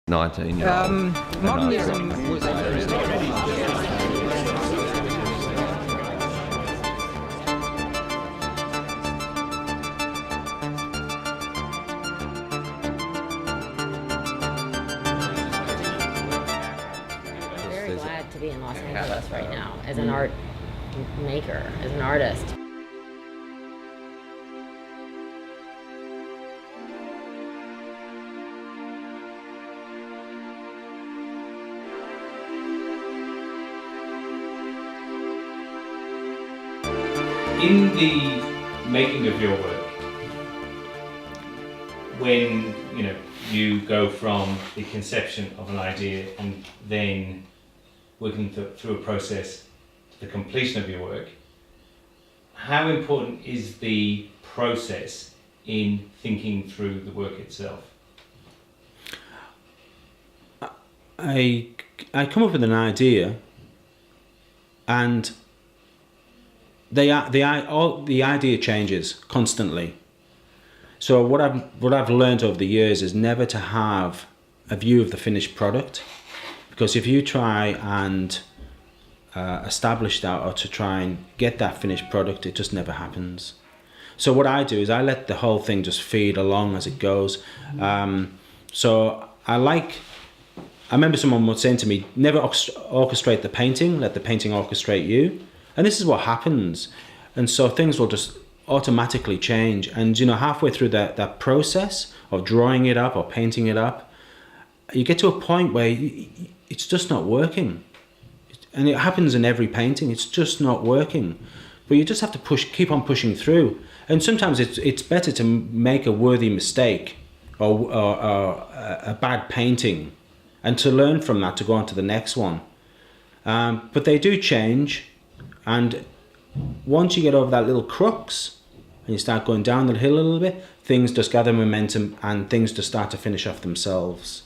19-year-old. Modernism was very glad to be in Los Angeles right now as an art maker, as an artist. In the making of your work, when you go from the conception of an idea and then working through a process to the completion of your work, how important is the process in thinking through the work itself? I come up with an idea, and the idea changes constantly. So what I've learned over the years is never to have a view of the finished product, because if you try and establish that or to try and get that finished product, it just never happens. So what I do is I let the whole thing just feed along as it goes. So I remember someone was saying to me, never orchestrate the painting, let the painting orchestrate you. And this is what happens. And so things will just automatically change. And halfway through that process of drawing it up or painting it up, you get to a point where it's just not working. And it happens in every painting, it's just not working. But you just have to keep on pushing through. And sometimes it's better to make a worthy mistake or a bad painting, and to learn from that to go on to the next one. But they do change. And once you get over that little crux and you start going down the hill a little bit, things just gather momentum and things just start to finish off themselves.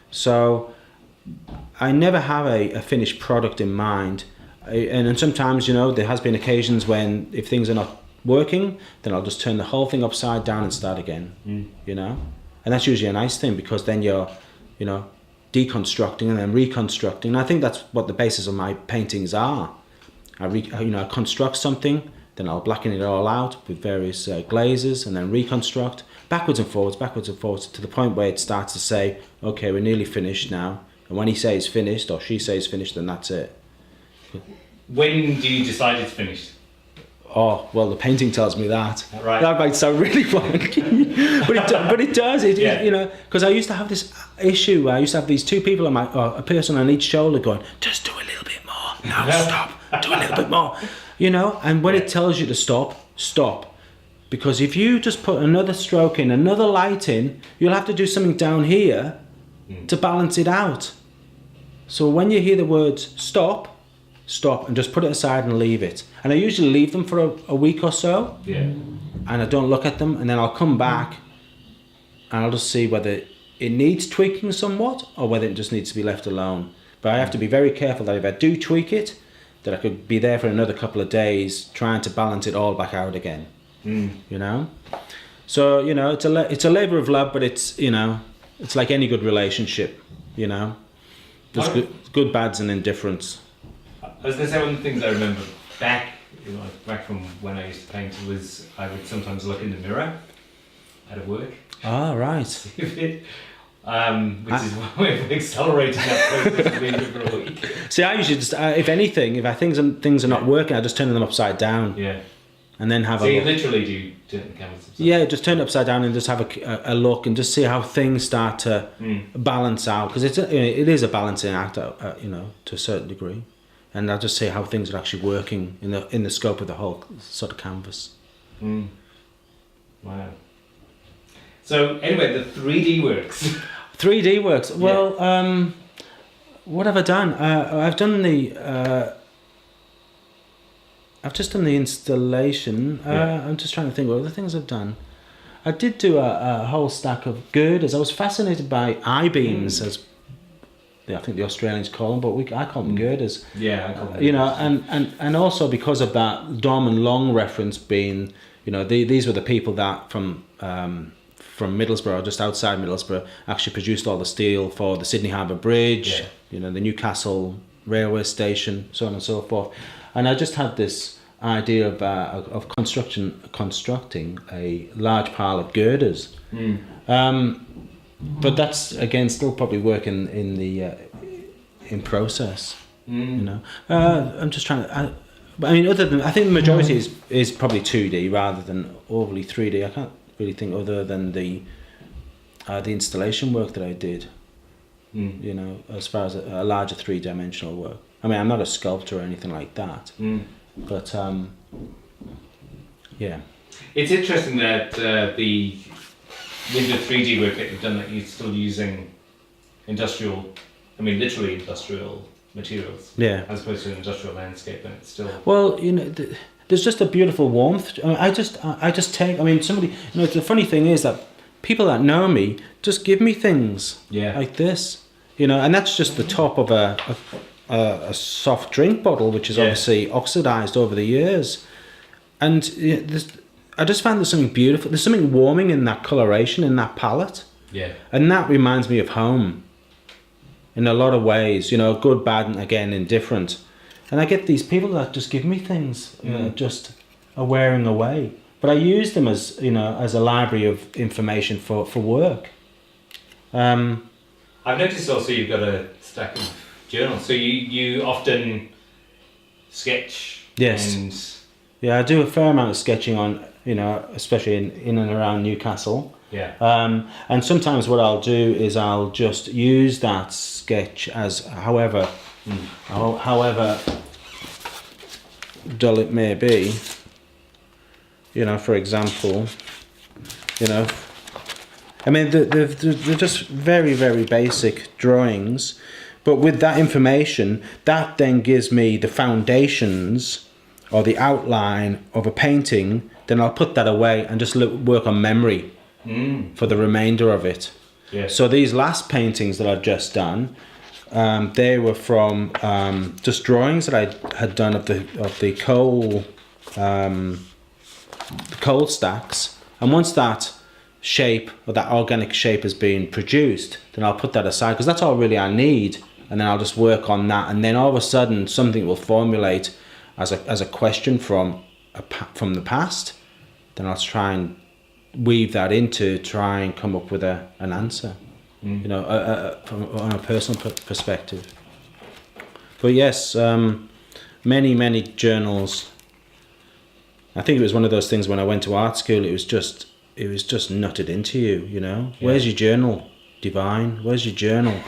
So I never have a finished product in mind. And sometimes, there has been occasions when if things are not working, then I'll just turn the whole thing upside down and start again, And that's usually a nice thing, because then you're, deconstructing and then reconstructing. And I think that's what the basis of my paintings are. I construct something, then I'll blacken it all out with various glazes, and then reconstruct backwards and forwards to the point where it starts to say, okay, we're nearly finished now. And when he says finished or she says finished, then that's it. When do you decide it's finished? Oh, well, the painting tells me that. Right. That might sound really funky, but it does. Because I used to have this issue where I used to have these two people a person on each shoulder going, just do a little bit more. No, stop. Do a little bit more. And when it tells you to stop. Because if you just put another stroke in, another light in, you'll have to do something down here to balance it out. So when you hear the words stop, and just put it aside and leave it. And I usually leave them for a week or so. Yeah. And I don't look at them, and then I'll come back and I'll just see whether it needs tweaking somewhat or whether it just needs to be left alone. But I have to be very careful that if I do tweak it, that I could be there for another couple of days trying to balance it all back out again. So it's a labor of love, but it's it's like any good relationship. There's good bads and indifference. I was going to say, one of the things I remember back from when I used to paint was I would sometimes look in the mirror at work. Ah, right. Which is why we've accelerated that process being for a week. See, I usually just, if anything, if things are not working, I just turn them upside down. Yeah. And then have so a you look. literally do turn the canvas upside down? Yeah, just turn it upside down and just have a look and just see how things start to balance out. Because it is a balancing act, to a certain degree. And I'll just see how things are actually working in the scope of the whole sort of canvas. Wow. So anyway, the 3D works. 3D works. Well, what have I done? I've just done the installation. I'm just trying to think what other things I've done. I did do a whole stack of girders. I was fascinated by I-beams, as I think the Australians call them, but I call them girders. Yeah, I call them. And also because of that Dom and Long reference being, these were the people that from from Middlesbrough, just outside Middlesbrough, actually produced all the steel for the Sydney Harbour Bridge, you know, the Newcastle railway station, so on and so forth. And I just had this idea of constructing a large pile of girders. But that's again still probably work in process. You know, I'm just trying to. I mean, I think the majority is probably 2D rather than overly 3D. I can't really think other than the installation work that I did. You know, as far as a larger 3-dimensional work. I mean, I'm not a sculptor or anything like that. But yeah. It's interesting that with the 3D work that you've done, that you're still using literally industrial materials, as opposed to an industrial landscape, and it's still. Well, you know, there's just a beautiful warmth. I mean, I just take. I mean, somebody. You know, the funny thing is that people that know me just give me things like this. You know, and that's just the top of a soft drink bottle, which is obviously oxidized over the years, and I just find there's something beautiful. There's something warming in that coloration, in that palette. Yeah. And that reminds me of home. In a lot of ways, you know, good, bad, and again, indifferent. And I get these people that just give me things, just are wearing away. But I use them as, you know, as a library of information for work. I've noticed also you've got a stack of journals. So you often sketch. Yes. Yeah, I do a fair amount of sketching on, you know, especially in and around Newcastle. Yeah. And sometimes what I'll do is I'll just use that sketch as however dull it may be. You know, for example, you know, I mean, they're just very, very basic drawings, but with that information, that then gives me the foundations or the outline of a painting. Then I'll put that away and just work on memory. For the remainder of it. So these last paintings that I've just done, they were from just drawings that I had done of the coal stacks. And once that shape or that organic shape has been produced, then I'll put that aside because that's all really I need. And then I'll just work on that. And then all of a sudden something will formulate as a question from the past. Then I'll try and weave that into try and come up with an answer, you know, on a personal perspective. But yes, many journals. I think it was one of those things when I went to art school. It was just nutted into you, you know. Where's your journal, Devine? Where's your journal?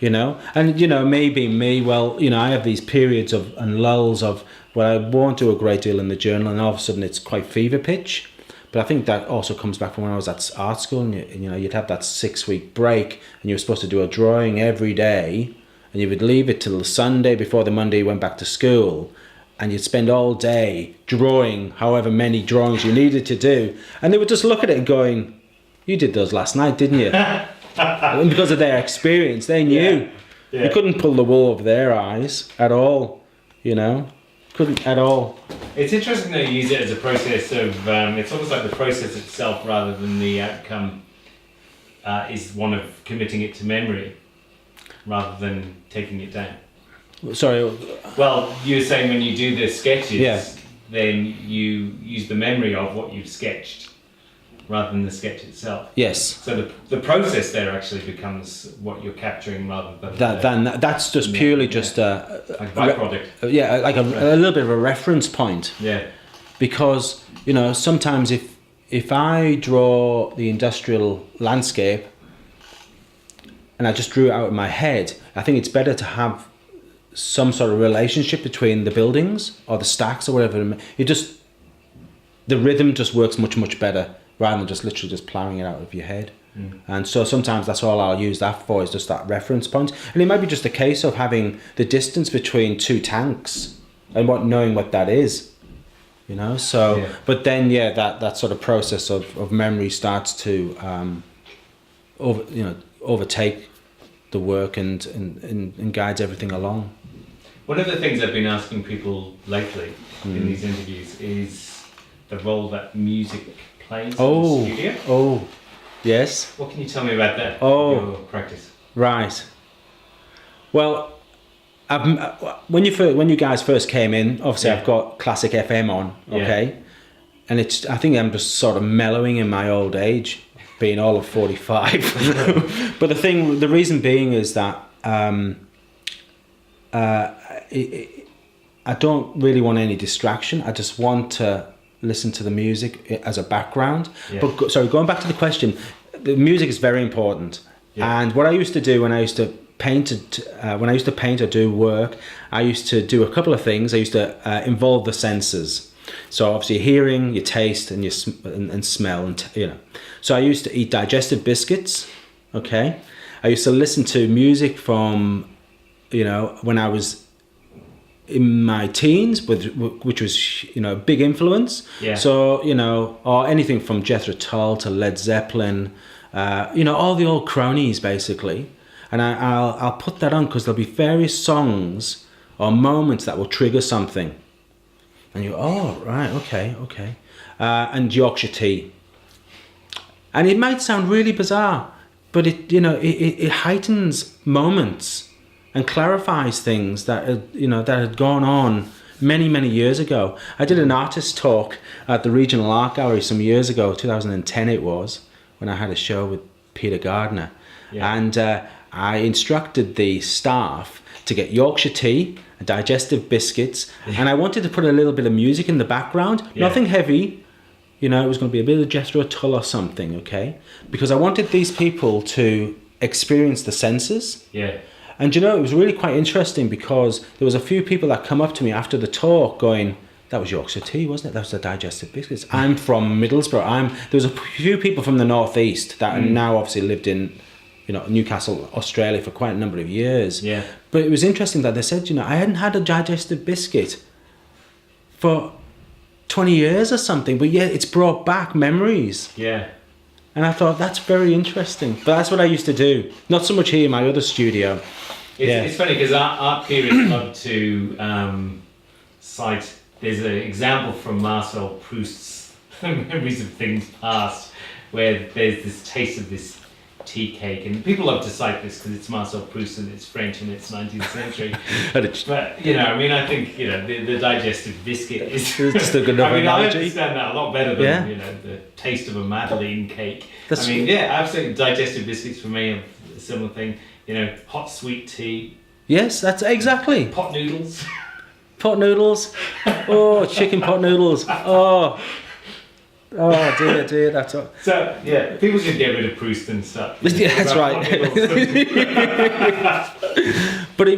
You know, and you know, maybe me. Well, you know, I have these periods and lulls of where I won't do a great deal in the journal, and all of a sudden it's quite fever pitch. But I think that also comes back from when I was at art school, and you know, you'd have that 6-week break, and you were supposed to do a drawing every day, and you would leave it till the Sunday before the Monday you went back to school, and you'd spend all day drawing however many drawings you needed to do, and they would just look at it going, "You did those last night, didn't you?" And because of their experience, they knew. You couldn't pull the wool over their eyes at all, you know. Couldn't at all. It's interesting that you use it as a process of, it's almost like the process itself rather than the outcome is one of committing it to memory rather than taking it down. Sorry. Well, you were saying when you do the sketches, then you use the memory of what you've sketched rather than the sketch itself. Yes. So the process there actually becomes what you're capturing rather than that's just purely just a byproduct. Like a little bit of a reference point. Yeah. Because you know, sometimes if I draw the industrial landscape and I just drew it out in my head, I think it's better to have some sort of relationship between the buildings or the stacks or whatever. The rhythm just works much better rather than just literally just ploughing it out of your head. And so sometimes that's all I'll use that for, is just that reference point. And it might be just a case of having the distance between two tanks and knowing what that is, you know. So but then that sort of process of memory starts to overtake the work and guides everything along. One of the things I've been asking people lately in these interviews is the role that music plays in the studio. Yes. What can you tell me about that? Oh. Your practice. Right. Well, when you guys first came in, obviously I've got classic FM on, okay, and I think I'm just sort of mellowing in my old age, being all of 45. But the reason being is that I don't really want any distraction. I just want to listen to the music as a background. Yeah. But sorry, going back to the question, the music is very important. Yeah. And what I used to do when I used to paint or do work, I used to do a couple of things. I used to involve the senses. So obviously your hearing, your taste, and your and smell, and So I used to eat digestive biscuits. Okay, I used to listen to music from, when I was in my teens, which was a big influence. Yeah. So or anything from Jethro Tull to Led Zeppelin, all the old cronies basically. And I'll put that on because there'll be various songs or moments that will trigger something. And you go, oh, right, okay. And Yorkshire tea. And it might sound really bizarre, but it heightens moments and clarifies things that had gone on many, many years ago. I did an artist talk at the Regional Art Gallery some years ago, 2010 it was, when I had a show with Peter Gardner. Yeah. And I instructed the staff to get Yorkshire tea, digestive biscuits, and I wanted to put a little bit of music in the background, nothing heavy. It was going to be a bit of Jethro Tull or something, okay? Because I wanted these people to experience the senses. Yeah. And it was really quite interesting because there was a few people that come up to me after the talk going, that was Yorkshire tea, wasn't it? That was the digestive biscuits. I'm from Middlesbrough. There was a few people from the northeast that now obviously lived in Newcastle, Australia for quite a number of years. Yeah. But it was interesting that they said, I hadn't had a digestive biscuit for 20 years or something, but yet it's brought back memories. Yeah. And I thought, that's very interesting. But that's what I used to do. Not so much here in my other studio. It's funny because art theorists love to cite, there's an example from Marcel Proust's Memories of Things Past, where there's this taste of this tea cake, and people love to cite this because it's Marcel Proust and it's French and it's 19th century. But I think the digestive biscuit is just a good enough analogy. I understand that a lot better than the taste of a Madeleine cake. Absolutely, digestive biscuits for me are a similar thing. Hot sweet tea. Yes, that's exactly. Pot noodles. Pot noodles. Oh, chicken pot noodles. Oh dear, that's all. So people should get rid of Proust and stuff. Yeah, that's right. But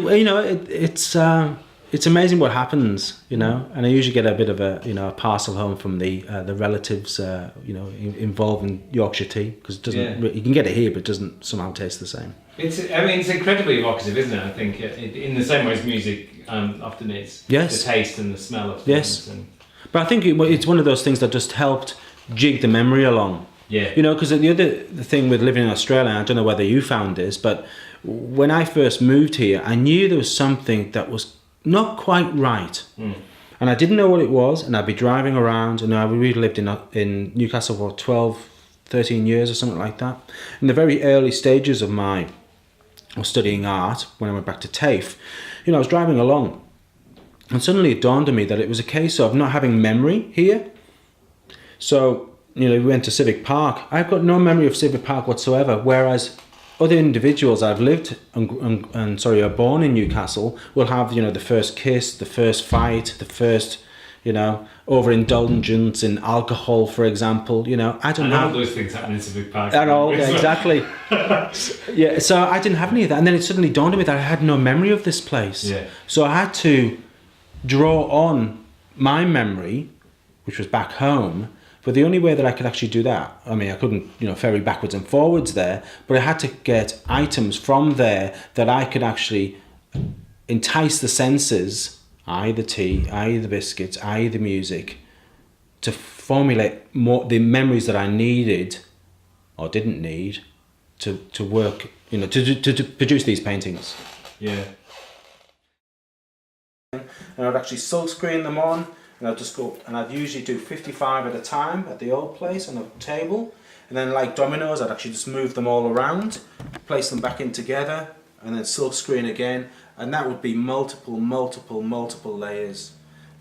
it's amazing what happens, and I usually get a bit of a parcel home from the relatives, involved in Yorkshire tea, because it doesn't. You can get it here, but it doesn't somehow taste the same. It's incredibly evocative, isn't it? I think in the same way as music often is. Yes. The taste and the smell of things. Yes. But I think it's one of those things that just helped jig the memory along. Yeah. Because the thing with living in Australia, I don't know whether you found this, but when I first moved here, I knew there was something that was not quite right. And I didn't know what it was, and I'd be driving around, and we lived in Newcastle for 12, 13 years or something like that. In the very early stages of studying art, when I went back to TAFE, I was driving along, and suddenly it dawned on me that it was a case of not having memory here. So, we went to Civic Park. I've got no memory of Civic Park whatsoever, whereas other individuals I've lived are born in Newcastle will have, the first kiss, the first fight, the first, overindulgence in alcohol, for example. I don't know. All those things happen in Civic Park. I know, exactly. So I didn't have any of that. And then it suddenly dawned on me that I had no memory of this place. Yeah. So I had to draw on my memory, which was back home. But the only way that I could actually do that, I couldn't, ferry backwards and forwards there, but I had to get items from there that I could actually entice the senses, i.e. the tea, i.e. the biscuits, i.e. the music, to formulate more the memories that I needed or didn't need to work, to produce these paintings. Yeah. And I'd actually silk screen them on. And I'd just go, and I'd usually do 55 at a time at the old place on a table, And then like dominoes, I'd actually just move them all around, place them back in together, and then silk screen again, and that would be multiple layers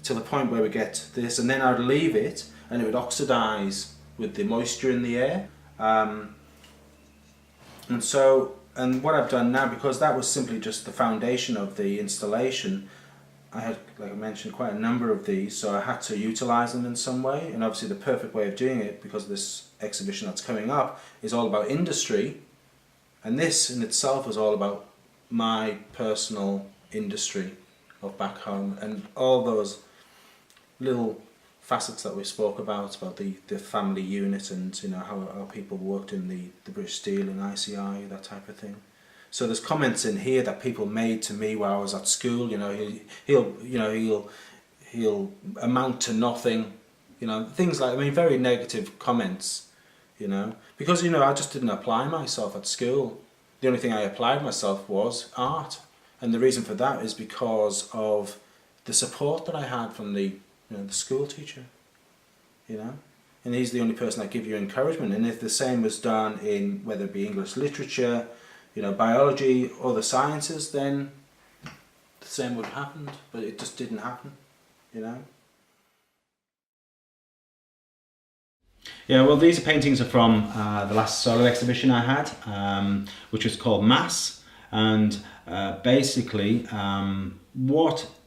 to the point where we get this, and then I'd leave it and it would oxidize with the moisture in the air. And what I've done now, because that was simply just the foundation of the installation, I had, like I mentioned, quite a number of these, so I had to utilize them in some way. And obviously the perfect way of doing it, because this exhibition that's coming up is all about industry, and this in itself is all about my personal industry of back home, and all those little facets that we spoke about the family unit, and you know how people worked in the British Steel and ICI, that type of thing. So there's comments in here that people made to me while I was at school. You know, he'll amount to nothing. You know, things like, I mean, very negative comments. You know, because you know I just didn't apply myself at school. The only thing I applied myself was art, and the reason for that is because of the support that I had from the school teacher. You know, and he's the only person that give you encouragement. And if the same was done in whether it be English literature, you know, biology or the sciences, then the same would have happened, but it just didn't happen, you know. Yeah, well, these paintings are from the last solo exhibition I had, which was called Mass, and basically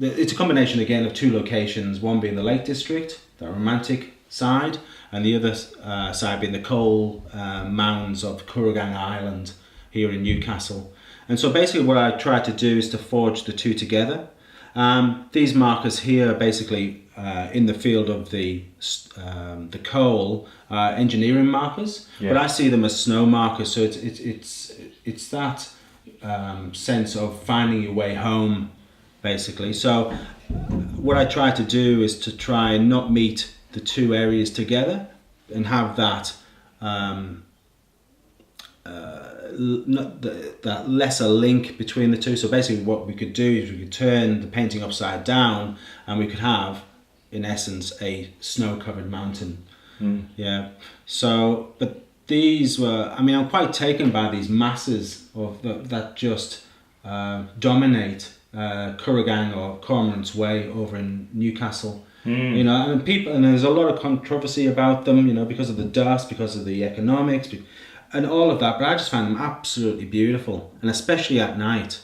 it's a combination again of two locations, one being the Lake District, the romantic side, and the other side being the coal mounds of Kooragang Island here in Newcastle. And so basically what I tried to do is to forge the two together. These markers here are basically in the field of the coal engineering markers, but I see them as snow markers. So it's that sense of finding your way home, basically. So what I try to do is to try and not meet the two areas together and have that that lesser link between the two. So basically what we could do is we could turn the painting upside down and we could have, in essence, a snow-covered mountain. Yeah. So, but these were, I mean, I'm quite taken by these masses of that just dominate Kooragang or Cormorant's Way over in Newcastle. You know, and people, and there's a lot of controversy about them, you know, because of the dust, because of the economics, and all of that. But I just find them absolutely beautiful, and especially at night,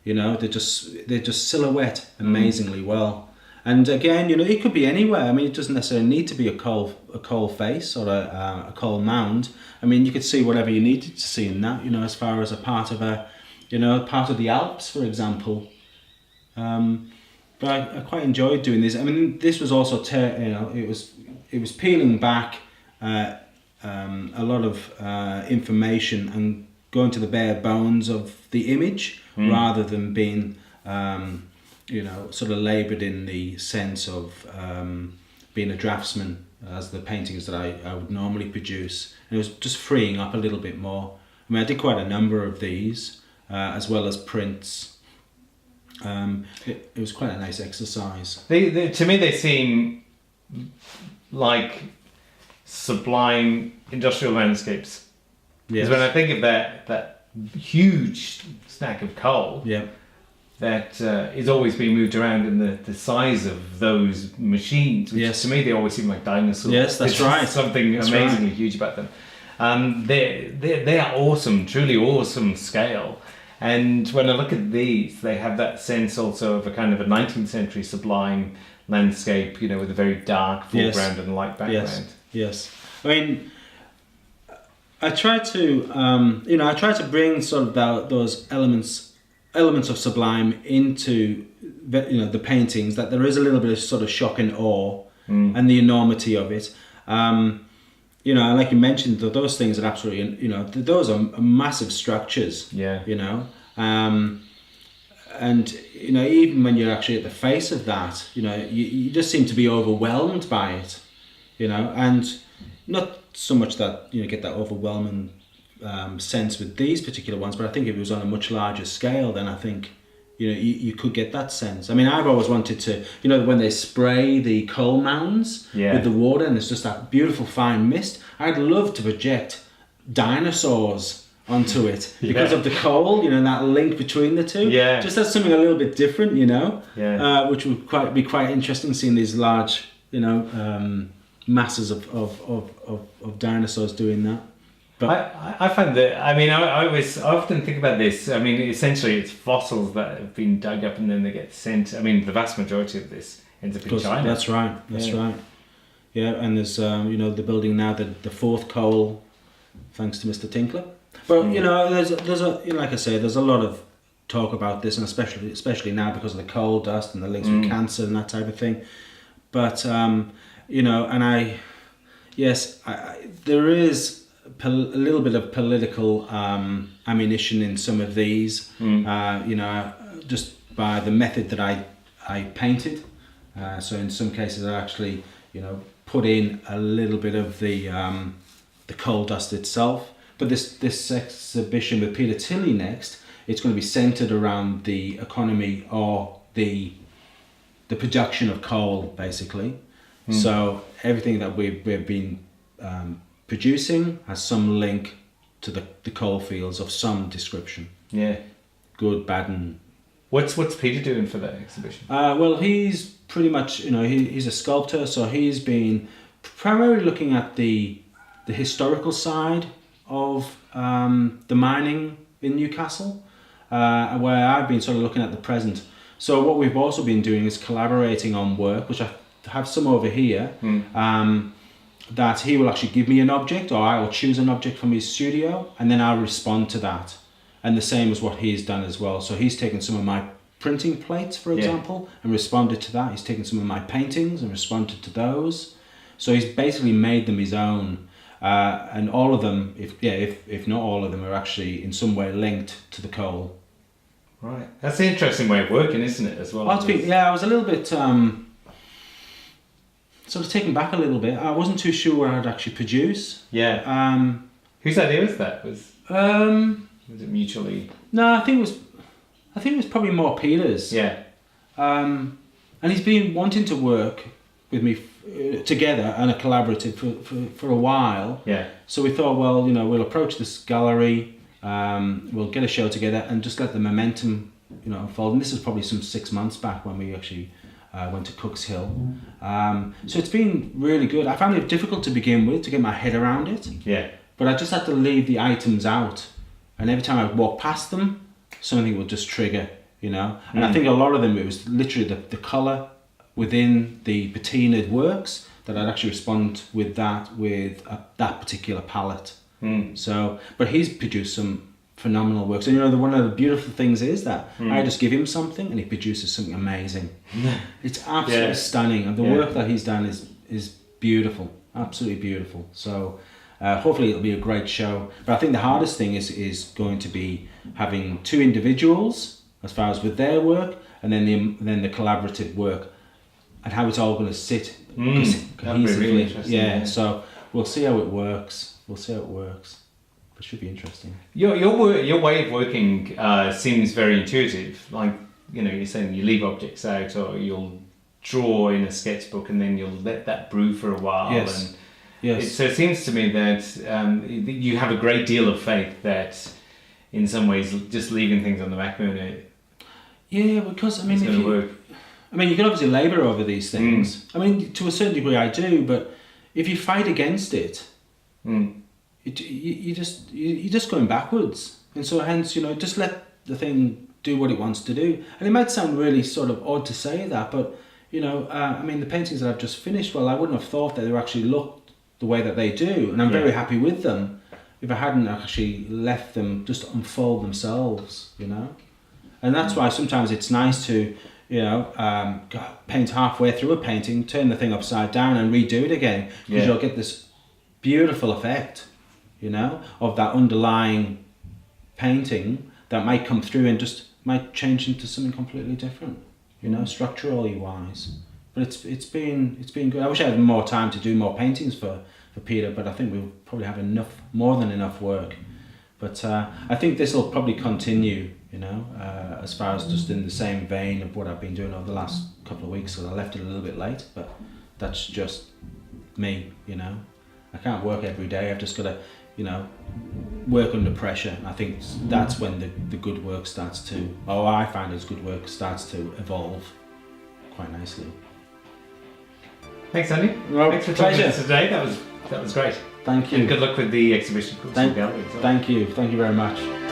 you know, they just silhouette amazingly well. And again, you know, it could be anywhere. I mean, it doesn't necessarily need to be a coal face or a coal mound. I mean, you could see whatever you needed to see in that, you know, as far as a part of part of the Alps, for example. But I quite enjoyed doing this. I mean, this was also, it was peeling back a lot of information and going to the bare bones of the image rather than being, sort of laboured in the sense of being a draftsman as the paintings that I would normally produce. And it was just freeing up a little bit more. I mean, I did quite a number of these, as well as prints. It was quite a nice exercise. To me, they seem like sublime industrial landscapes. Because when I think of that huge stack of coal, that is always being moved around in the size of those machines, which to me they always seem like dinosaurs. Yes, that's right. Something amazingly huge about them. They are awesome, truly awesome scale. And when I look at these, they have that sense also of a kind of a 19th century sublime landscape, you know, with a very dark foreground and light background. Yes. I mean, I try to bring sort of those elements of Sublime into the paintings, that there is a little bit of sort of shock and awe and the enormity of it. Like you mentioned, those things are absolutely, those are massive structures. And even when you're actually at the face of that, you just seem to be overwhelmed by it, and not so much that get that overwhelming sense with these particular ones, but I think if it was on a much larger scale, then I think you could get that sense. I mean, I've always wanted to, when they spray the coal mounds with the water and there's just that beautiful fine mist, I'd love to project dinosaurs onto it because of the coal, that link between the two. Yeah. Just as something a little bit different, which would be quite interesting, seeing these large, masses of dinosaurs doing that. But I find that, I often think about this. I mean, essentially it's fossils that have been dug up and then they get sent. I mean, the vast majority of this ends up in China. That's right. Yeah, and there's, the building now, the fourth coal, thanks to Mr. Tinkler. But, there's like I say, there's a lot of talk about this, and especially now because of the coal dust and the links with cancer and that type of thing. But, there is a little bit of political ammunition in some of these, just by the method that I painted. So in some cases I actually, put in a little bit of the coal dust itself. But this exhibition with Peter Tilley next, it's going to be centered around the economy or the production of coal, basically. So everything that we've been producing has some link to the coal fields of some description. Yeah. Good, bad, and... What's Peter doing for that exhibition? Well, he's pretty much, he's a sculptor, so he's been primarily looking at the historical side of the mining in Newcastle, where I've been sort of looking at the present. So what we've also been doing is collaborating on work, which I have some over here, that he will actually give me an object, or I will choose an object from his studio, and then I'll respond to that. And the same as what he's done as well. So he's taken some of my printing plates, for example, and responded to that. He's taken some of my paintings and responded to those. So he's basically made them his own. And all of them, if not all of them, are actually in some way linked to the coal. Right. That's an interesting way of working, isn't it, as well? I was a little bit... sort of taken back a little bit. I wasn't too sure what I'd actually produce. Yeah. Whose idea was that? Was it mutually? No, I think it was probably more Peter's. Yeah. And he's been wanting to work with me together and a collaborative for a while. Yeah. So we thought, well, we'll approach this gallery, we'll get a show together and just let the momentum, unfold. And this is probably some 6 months back when we actually went to Cook's Hill. So it's been really good. I found it difficult to begin with, to get my head around it. Yeah. But I just had to leave the items out. And every time I walk past them, something would just trigger, And I think a lot of them, it was literally the colour within the patinaed works that I'd actually respond with that particular palette. So, but he's produced some phenomenal works. And one of the beautiful things is that I just give him something and he produces something amazing. It's absolutely stunning, and the work that he's done is beautiful, absolutely beautiful. So hopefully it'll be a great show. But I think the hardest thing is going to be having two individuals as far as with their work, and then the collaborative work, and how it's all going to sit cohesively. Really interesting, So we'll see how it works. It should be interesting. Your way of working seems very intuitive. Like, you're saying you leave objects out, or you'll draw in a sketchbook and then you'll let that brew for a while. Yes. So it seems to me that you have a great deal of faith that, in some ways, just leaving things on the back burner. Yeah, because it's going to work. You can obviously labour over these things. To a certain degree, I do. But if you fight against it. You're just going backwards, and so hence just let the thing do what it wants to do. And it might sound really sort of odd to say that, but the paintings that I've just finished, well, I wouldn't have thought that they actually looked the way that they do, and I'm very happy with them if I hadn't actually left them just unfold themselves, And that's why sometimes it's nice to paint halfway through a painting, turn the thing upside down and redo it again, because you'll get this beautiful effect of that underlying painting that might come through and just might change into something completely different, structurally wise. But it's been good. I wish I had more time to do more paintings for Peter, but I think we'll probably have more than enough work But I think this will probably continue, you know, as far as just in the same vein of what I've been doing over the last couple of weeks, because I left it a little bit late, but that's just me, you know. I can't work every day, I've just got to, you know, work under pressure. I think that's when the good work starts to, or I find as good work starts to evolve quite nicely. Thanks, Andy. Well, thanks for talking to pleasure. us today. That was great. Thank you. And good luck with the exhibition. Thank you very much.